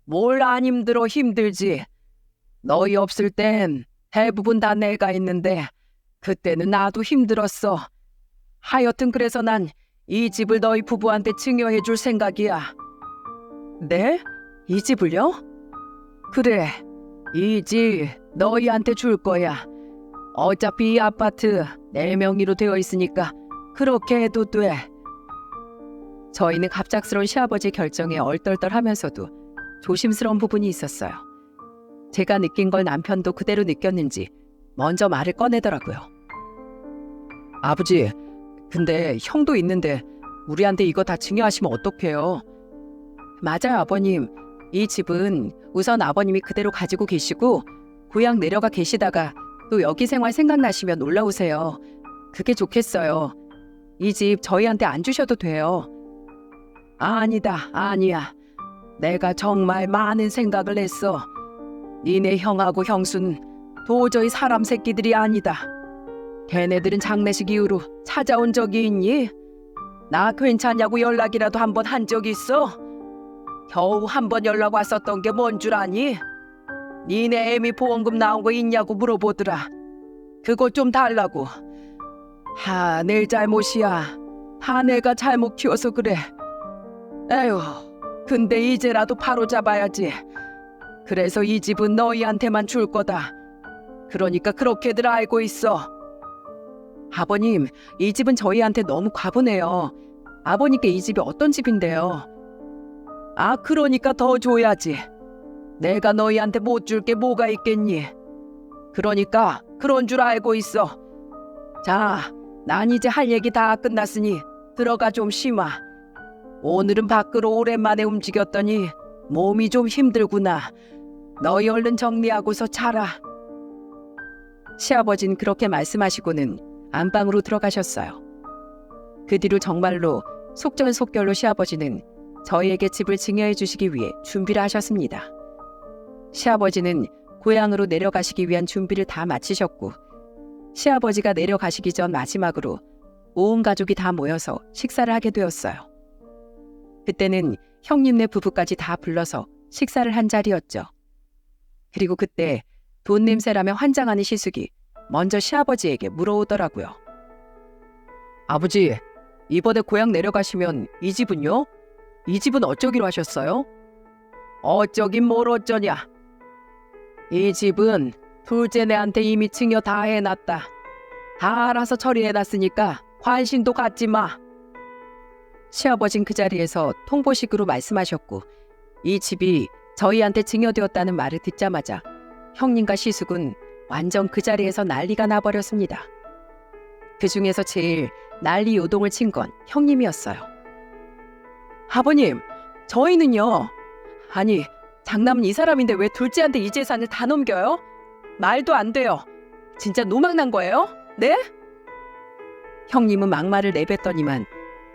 뭘 안 힘들어 힘들지. 너희 없을 땐 대부분 다 내가 있는데 그때는 나도 힘들었어. 하여튼 그래서 난 이 집을 너희 부부한테 증여해 줄 생각이야. 네? 이 집을요? 그래. 이 집 너희한테 줄 거야. 어차피 이 아파트 내 명의로 되어 있으니까 그렇게 해도 돼. 저희는 갑작스러운 시아버지 결정에 얼떨떨하면서도 조심스러운 부분이 있었어요. 제가 느낀 걸 남편도 그대로 느꼈는지 먼저 말을 꺼내더라고요. 아버지, 근데 형도 있는데 우리한테 이거 다 증여하시면 어떡해요? 맞아요, 아버님. 이 집은 우선 아버님이 그대로 가지고 계시고 고향 내려가 계시다가 또 여기 생활 생각나시면 놀러 오세요. 그게 좋겠어요. 이 집 저희한테 안 주셔도 돼요. 아니다, 아니야. 내가 정말 많은 생각을 했어. 니네 형하고 형수는 도저히 사람 새끼들이 아니다. 걔네들은 장례식 이후로 찾아온 적이 있니? 나 괜찮냐고 연락이라도 한번 한 적이 있어? 겨우 한 번 연락 왔었던 게 뭔 줄 아니? 니네 애미 보험금 나온 거 있냐고 물어보더라. 그거 좀 달라고. 내 잘못이야. 내가 잘못 키워서 그래. 에휴, 근데 이제라도 바로 잡아야지. 그래서 이 집은 너희한테만 줄 거다. 그러니까 그렇게들 알고 있어. 아버님, 이 집은 저희한테 너무 과분해요. 아버님께 이 집이 어떤 집인데요? 그러니까 더 줘야지. 내가 너희한테 못 줄 게 뭐가 있겠니? 그러니까 그런 줄 알고 있어. 자, 난 이제 할 얘기 다 끝났으니 들어가 좀 쉬마. 오늘은 밖으로 오랜만에 움직였더니 몸이 좀 힘들구나. 너희 얼른 정리하고서 자라. 시아버진 그렇게 말씀하시고는 안방으로 들어가셨어요. 그 뒤로 정말로 속전속결로 시아버지는 저희에게 집을 증여해 주시기 위해 준비를 하셨습니다. 시아버지는 고향으로 내려가시기 위한 준비를 다 마치셨고 시아버지가 내려가시기 전 마지막으로 온 가족이 다 모여서 식사를 하게 되었어요. 그때는 형님네 부부까지 다 불러서 식사를 한 자리였죠. 그리고 그때 돈 냄새라며 환장하는 시숙이 먼저 시아버지에게 물어오더라고요. 아버지, 이번에 고향 내려가시면 이 집은요? 이 집은 어쩌기로 하셨어요? 어쩌긴 뭘 어쩌냐. 이 집은 둘째네한테 이미 증여 다 해놨다. 다 알아서 처리해놨으니까 관심도 갖지 마. 시아버진 그 자리에서 통보식으로 말씀하셨고 이 집이 저희한테 증여되었다는 말을 듣자마자 형님과 시숙은 완전 그 자리에서 난리가 나버렸습니다. 그 중에서 제일 난리 요동을 친 건 형님이었어요. 아버님, 저희는요. 아니, 장남은 이 사람인데 왜 둘째한테 이 재산을 다 넘겨요? 말도 안 돼요. 진짜 노망난 거예요? 네? 형님은 막말을 내뱉더니만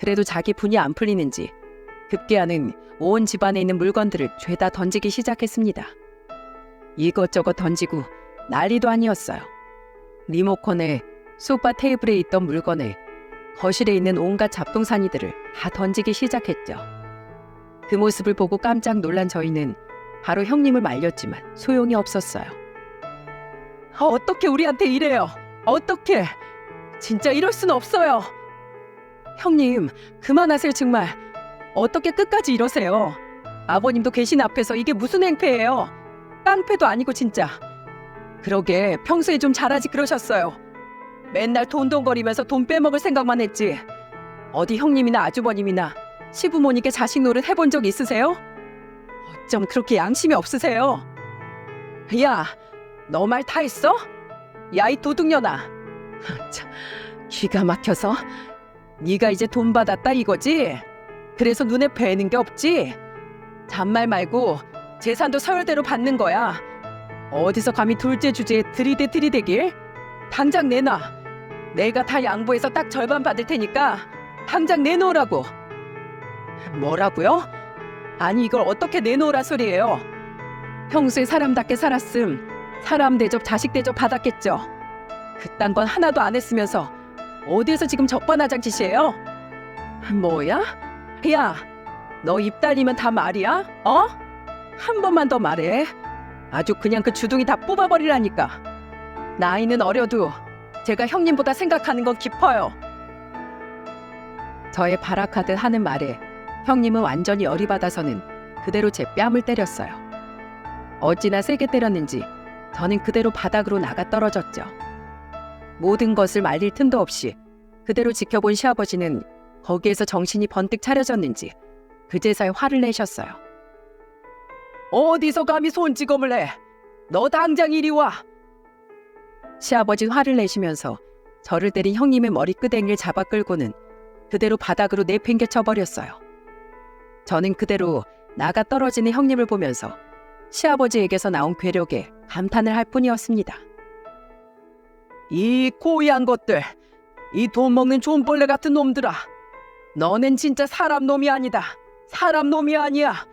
그래도 자기 분이 안 풀리는지 급기야는 온 집안에 있는 물건들을 죄다 던지기 시작했습니다. 이것저것 던지고 난리도 아니었어요. 리모컨에 소파 테이블에 있던 물건에 거실에 있는 온갖 잡동사니들을 다 던지기 시작했죠. 그 모습을 보고 깜짝 놀란 저희는 바로 형님을 말렸지만 소용이 없었어요. 어떻게 우리한테 이래요? 어떻게? 진짜 이럴 순 없어요. 형님, 그만하세요 정말. 어떻게 끝까지 이러세요? 아버님도 계신 앞에서 이게 무슨 행패예요? 깡패도 아니고 진짜. 그러게 평소에 좀 잘하지 그러셨어요. 맨날 돈돈거리면서 돈 빼먹을 생각만 했지. 어디 형님이나 아주버님이나 시부모님께 자식 노릇 해본 적 있으세요? 어쩜 그렇게 양심이 없으세요? 야, 너 말 다 했어? 야, 이 도둑년아. 참, 기가 막혀서. 네가 이제 돈 받았다 이거지? 그래서 눈에 뵈는 게 없지? 잔말 말고 재산도 서열대로 받는 거야. 어디서 감히 둘째 주제에 들이대길? 당장 내놔. 내가 다 양보해서 딱 절반 받을 테니까 당장 내놓으라고. 뭐라고요? 아니 이걸 어떻게 내놓으라 소리예요? 평소에 사람답게 살았음 사람 대접 자식 대접 받았겠죠. 그딴 건 하나도 안 했으면서 어디에서 지금 적반하장 짓이에요? 뭐야? 야, 너 입 달리면 다 말이야? 어? 한 번만 더 말해. 아주 그냥 그 주둥이 다 뽑아버리라니까. 나이는 어려도 제가 형님보다 생각하는 건 깊어요. 저의 발악하듯 하는 말에 형님은 완전히 열이 받아서는 그대로 제 뺨을 때렸어요. 어찌나 세게 때렸는지 저는 그대로 바닥으로 나가 떨어졌죠. 모든 것을 말릴 틈도 없이 그대로 지켜본 시아버지는 거기에서 정신이 번뜩 차려졌는지 그제서야 화를 내셨어요. 어디서 감히 손찌검을 해? 너 당장 이리 와. 시아버지 화를 내시면서 저를 때린 형님의 머리끄댕이를 잡아 끌고는 그대로 바닥으로 내팽개쳐 버렸어요. 저는 그대로 나가 떨어지는 형님을 보면서 시아버지에게서 나온 괴력에 감탄을 할 뿐이었습니다. 이 고의한 것들, 이 돈 먹는 존벌레 같은 놈들아. 너넨 진짜 사람 놈이 아니다. 사람 놈이 아니야.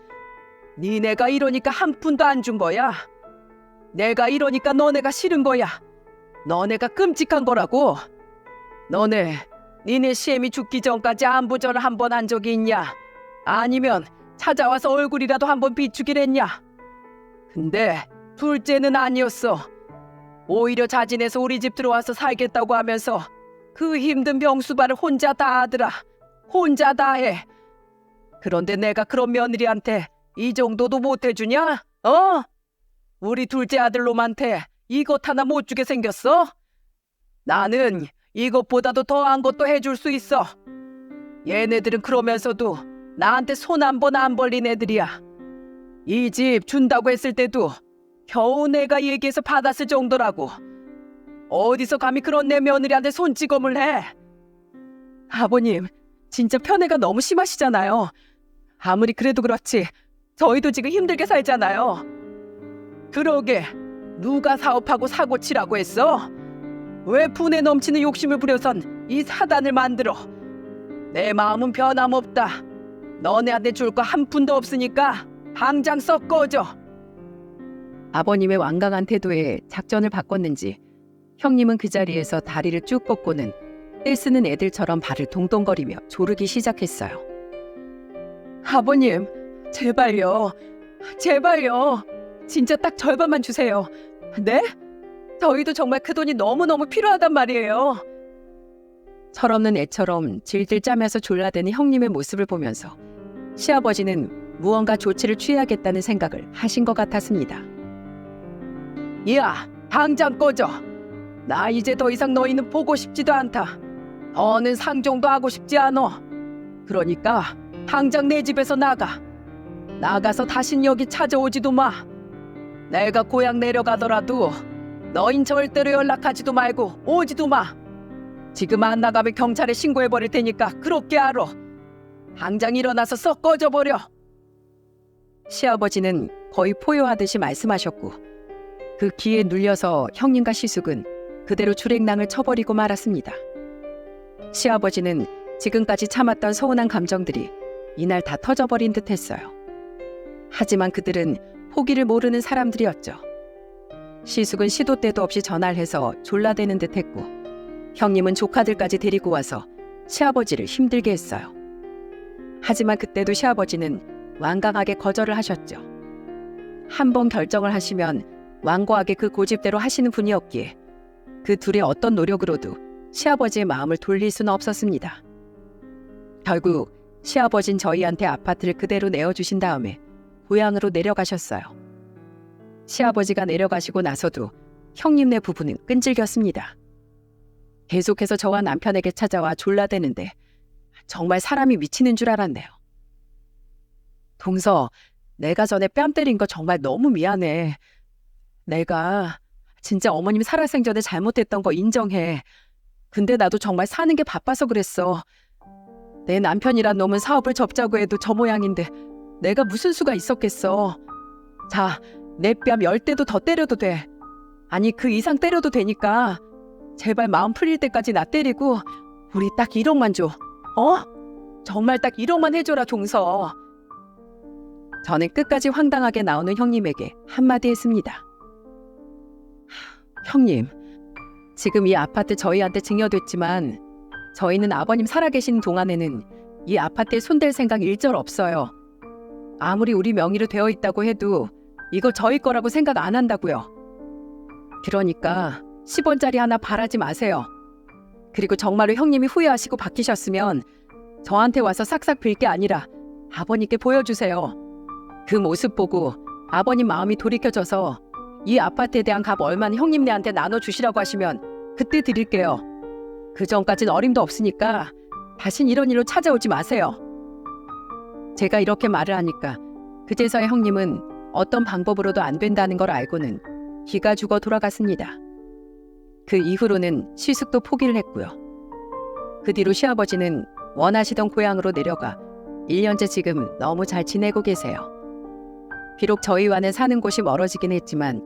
니네가 이러니까 한 푼도 안 준 거야. 내가 이러니까 너네가 싫은 거야. 너네가 끔찍한 거라고. 니네 시엠이 죽기 전까지 안부전을 한 번 한 적이 있냐? 아니면 찾아와서 얼굴이라도 한번 비추기랬냐? 근데 둘째는 아니었어. 오히려 자진해서 우리 집 들어와서 살겠다고 하면서 그 힘든 병수발을 혼자 다 하더라. 혼자 다 해. 그런데 내가 그런 며느리한테 이 정도도 못 해주냐? 우리 둘째 아들 놈한테 이것 하나 못 주게 생겼어? 나는 이것보다도 더한 것도 해줄 수 있어. 얘네들은 그러면서도 나한테 손 한 번 안 벌린 애들이야. 이 집 준다고 했을 때도 겨우 내가 얘기해서 받았을 정도라고. 어디서 감히 그런 내 며느리한테 손찌검을 해? 아버님, 진짜 편애가 너무 심하시잖아요. 아무리 그래도 그렇지 저희도 지금 힘들게 살잖아요. 그러게, 누가 사업하고 사고 치라고 했어? 왜 분에 넘치는 욕심을 부려선 이 사단을 만들어? 내 마음은 변함없다. 너네한테 줄 거 한 푼도 없으니까 당장 썩 꺼져. 아버님의 완강한 태도에 작전을 바꿨는지 형님은 그 자리에서 다리를 쭉 뻗고는 떼쓰는 애들처럼 발을 동동거리며 조르기 시작했어요. 아버님, 제발요. 제발요. 진짜 딱 절반만 주세요. 네? 저희도 정말 그 돈이 너무너무 필요하단 말이에요. 철없는 애처럼 질질 짜면서 졸라대는 형님의 모습을 보면서 시아버지는 무언가 조치를 취해야겠다는 생각을 하신 것 같았습니다. 야, 당장 꺼져. 나 이제 더 이상 너희는 보고 싶지도 않다. 더는 상종도 하고 싶지 않어. 그러니까 당장 내 집에서 나가. 나가서 다신 여기 찾아오지도 마. 내가 고향 내려가더라도 너흰 절대로 연락하지도 말고 오지도 마. 지금 안 나가면 경찰에 신고해버릴 테니까 그렇게 알아. 당장 일어나서 썩 꺼져버려. 시아버지는 거의 포효하듯이 말씀하셨고 그 기에 눌려서 형님과 시숙은 그대로 출행낭을 쳐버리고 말았습니다. 시아버지는 지금까지 참았던 서운한 감정들이 이날 다 터져버린 듯 했어요. 하지만 그들은 포기를 모르는 사람들이었죠. 시숙은 시도 때도 없이 전화를 해서 졸라대는 듯 했고 형님은 조카들까지 데리고 와서 시아버지를 힘들게 했어요. 하지만 그때도 시아버지는 완강하게 거절을 하셨죠. 한 번 결정을 하시면 완고하게 그 고집대로 하시는 분이었기에 그 둘의 어떤 노력으로도 시아버지의 마음을 돌릴 수는 없었습니다. 결국 시아버진 저희한테 아파트를 그대로 내어주신 다음에 고향으로 내려가셨어요. 시아버지가 내려가시고 나서도 형님네 부부는 끈질겼습니다. 계속해서 저와 남편에게 찾아와 졸라대는데 정말 사람이 미치는 줄 알았네요. 동서, 내가 전에 뺨 때린 거 정말 너무 미안해. 내가 진짜 어머님 살아생전에 잘못했던 거 인정해. 근데 나도 정말 사는 게 바빠서 그랬어. 내 남편이란 놈은 사업을 접자고 해도 저 모양인데 내가 무슨 수가 있었겠어. 자, 내 뺨 10대도 더 때려도 돼. 아니 그 이상 때려도 되니까 제발 마음 풀릴 때까지 나 때리고 우리 딱 1억만 줘. 정말 딱 1억만 해줘라 동서. 저는 끝까지 황당하게 나오는 형님에게 한마디 했습니다. 형님, 지금 이 아파트 저희한테 증여됐지만 저희는 아버님 살아계신 동안에는 이 아파트에 손댈 생각 일절 없어요. 아무리 우리 명의로 되어 있다고 해도 이거 저희 거라고 생각 안 한다고요. 그러니까 10원짜리 하나 바라지 마세요. 그리고 정말로 형님이 후회하시고 바뀌셨으면 저한테 와서 싹싹 빌 게 아니라 아버님께 보여주세요. 그 모습 보고 아버님 마음이 돌이켜져서 이 아파트에 대한 값 얼마는 형님네한테 나눠주시라고 하시면 그때 드릴게요. 그 전까진 어림도 없으니까 다신 이런 일로 찾아오지 마세요. 제가 이렇게 말을 하니까 그제서야 형님은 어떤 방법으로도 안 된다는 걸 알고는 기가 죽어 돌아갔습니다. 그 이후로는 시숙도 포기를 했고요. 그 뒤로 시아버지는 원하시던 고향으로 내려가 1년째 지금 너무 잘 지내고 계세요. 비록 저희와는 사는 곳이 멀어지긴 했지만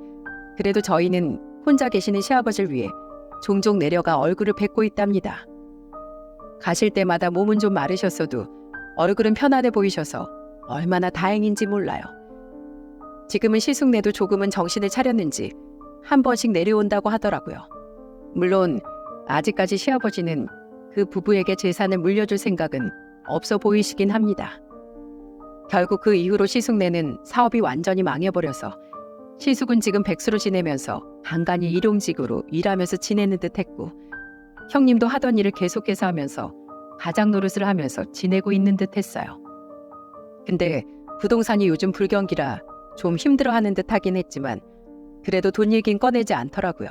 그래도 저희는 혼자 계시는 시아버지를 위해 종종 내려가 얼굴을 뵙고 있답니다. 가실 때마다 몸은 좀 마르셨어도 얼굴은 편안해 보이셔서 얼마나 다행인지 몰라요. 지금은 시숙네도 조금은 정신을 차렸는지 한 번씩 내려온다고 하더라고요. 물론 아직까지 시아버지는 그 부부에게 재산을 물려줄 생각은 없어 보이시긴 합니다. 결국 그 이후로 시숙네는 사업이 완전히 망해버려서 시숙은 지금 백수로 지내면서 간간히 일용직으로 일하면서 지내는 듯 했고 형님도 하던 일을 계속해서 하면서 가장 노릇을 하면서 지내고 있는 듯 했어요. 근데 부동산이 요즘 불경기라 좀 힘들어하는 듯 하긴 했지만 그래도 돈 얘긴 꺼내지 않더라고요.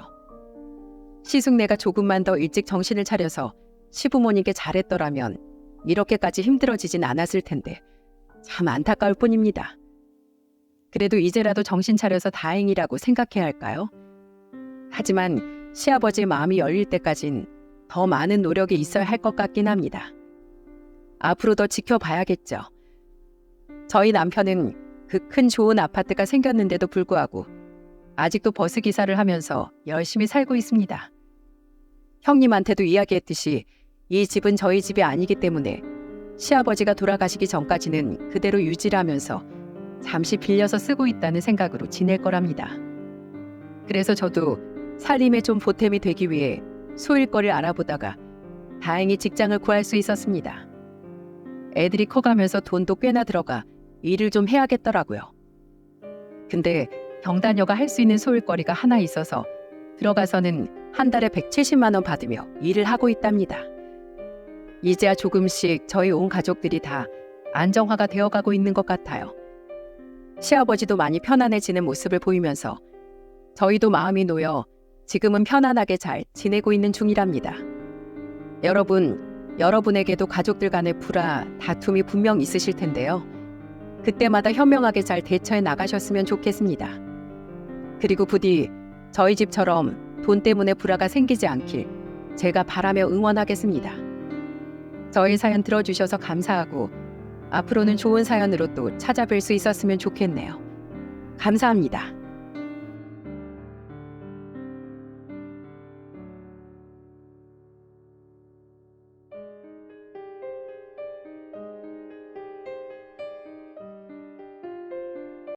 시숙네가 조금만 더 일찍 정신을 차려서 시부모님께 잘했더라면 이렇게까지 힘들어지진 않았을 텐데 참 안타까울 뿐입니다. 그래도 이제라도 정신 차려서 다행이라고 생각해야 할까요? 하지만 시아버지의 마음이 열릴 때까진 더 많은 노력이 있어야 할 것 같긴 합니다. 앞으로 더 지켜봐야겠죠. 저희 남편은 그 큰 좋은 아파트가 생겼는데도 불구하고 아직도 버스 기사를 하면서 열심히 살고 있습니다. 형님한테도 이야기했듯이 이 집은 저희 집이 아니기 때문에 시아버지가 돌아가시기 전까지는 그대로 유지를 하면서 잠시 빌려서 쓰고 있다는 생각으로 지낼 거랍니다. 그래서 저도 살림에 좀 보탬이 되기 위해 소일거리를 알아보다가 다행히 직장을 구할 수 있었습니다. 애들이 커가면서 돈도 꽤나 들어가 일을 좀 해야겠더라고요. 근데 경단녀가 할 수 있는 소일거리가 하나 있어서 들어가서는 한 달에 170만 원 받으며 일을 하고 있답니다. 이제야 조금씩 저희 온 가족들이 다 안정화가 되어가고 있는 것 같아요. 시아버지도 많이 편안해지는 모습을 보이면서 저희도 마음이 놓여 지금은 편안하게 잘 지내고 있는 중이랍니다. 여러분에게도 가족들 간의 불화, 다툼이 분명 있으실 텐데요. 그때마다 현명하게 잘 대처해 나가셨으면 좋겠습니다. 그리고 부디 저희 집처럼 돈 때문에 불화가 생기지 않길 제가 바라며 응원하겠습니다. 저희 사연 들어주셔서 감사하고 앞으로는 좋은 사연으로 또 찾아뵐 수 있었으면 좋겠네요. 감사합니다.